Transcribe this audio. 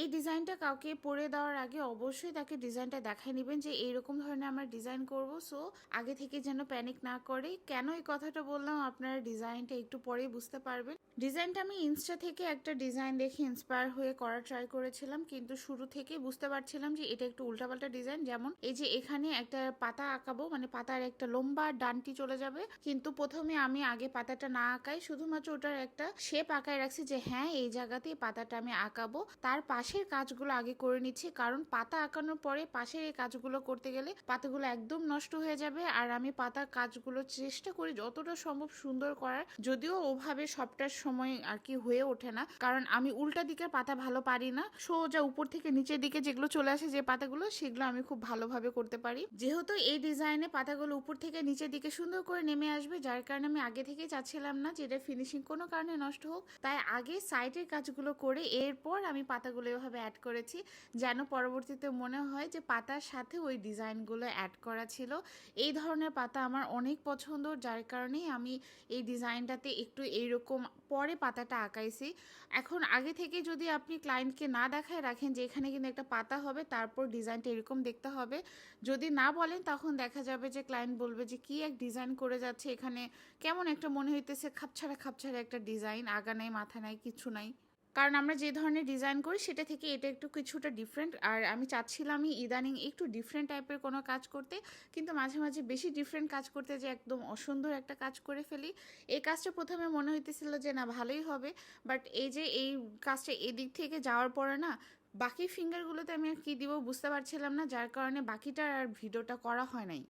এই ডিজাইনটা কাউকে পরে দেওয়ার আগে অবশ্যই তাকে ডিজাইনটা দেখায় নেবেন যে এইরকম ধরনের আমরা ডিজাইন করব। সো আগে থেকে যেন প্যানিক না করে। কেন এই কথাটা বললাম আপনারা ডিজাইনটা একটু পরেই বুঝতে পারবেন। ডিজাইনটা আমি ইনস্টা থেকে একটা ডিজাইন দেখে ইন্সপায়ার হয়ে করা ট্রাই করেছিলাম, কিন্তু শুরু থেকে বুঝতে পারছিলাম যে এটা একটু উল্টাপাল্টা ডিজাইন। যেমন এই যে এখানে একটা পাতা আঁকাবো, মানে পাতার একটা লম্বা ডানটি চলে যাবে, কিন্তু প্রথমে আমি আগে পাতাটা না আঁকাই শুধুমাত্র ওটার একটা শেপ আঁকায় রাখছি যে হ্যাঁ এই জায়গাতেই পাতাটা আমি আঁকাবো। তার পাশের কাজগুলো আগে করে নিচ্ছি, কারণ পাতা আঁকানোর পরে পাশের এই কাজগুলো করতে গেলে পাতাগুলো একদম নষ্ট হয়ে যাবে। আর আমি পাতার কাজগুলো চেষ্টা করি যতটা সম্ভব সুন্দর করার, যদিও ওভাবে সবটার সময় আর কি হয়ে ওঠে না, কারণ আমি উল্টা দিকের পাতা ভালো পারি না। সোজা উপর থেকে নিচের দিকে যেগুলো চলে আসে যে পাতাগুলো, সেগুলো আমি খুব ভালোভাবে করতে পারি। যেহেতু এই ডিজাইনে পাতাগুলো উপর থেকে নিচের দিকে সুন্দর করে নেমে আসবে, যার কারণে আমি আগে থেকেই চাচ্ছিলাম না যে এটা ফিনিশিং কোনো কারণে নষ্ট হোক, তাই আগে সাইডের কাজগুলো করে এরপর আমি পাতাগুলো এভাবে অ্যাড করেছি, যেন পরবর্তীতে মনে হয় যে পাতার সাথে ওই ডিজাইনগুলো অ্যাড করা ছিল। এই ধরনের পাতা আমার অনেক পছন্দ, যার কারণেই আমি এই ডিজাইনটাতে একটু এইরকম পরে পাতাটা আঁকাইছি। এখন আগে থেকে যদি আপনি ক্লায়েন্টকে না দেখায় রাখেন যে এখানে কিন্তু একটা পাতা হবে, তারপর ডিজাইনটা এরকম দেখতে হবে, যদি না বলেন তখন দেখা যাবে যে ক্লায়েন্ট বলবে যে কি এক ডিজাইন করে যাচ্ছে, এখানে কেমন একটা মনে হইতেছে খাপছাড়া খাপছাড়া একটা ডিজাইন, আগা নাই মাথা নাই কিছু নাই। কারণ আমরা যে ধরনের ডিজাইন করি সেটা থেকে এটা একটু কিছুটা ডিফারেন্ট, আর আমি চাচ্ছিলামই ইদানিং একটু ডিফারেন্ট টাইপের কোনো কাজ করতে, কিন্তু মাঝে মাঝে বেশি ডিফারেন্ট কাজ করতে যে একদম অসুন্দর একটা কাজ করে ফেলি। এই কাজটা প্রথমে মনে হইতেছিল যে না ভালোই হবে, বাট এই যে এই কাজটা এদিক থেকে যাওয়ার পরে না বাকি ফিঙ্গারগুলোতে আমি আর কী দিব বুঝতে পারছিলাম না, যার কারণে বাকিটার আর ভিডিওটা করা হয় নাই।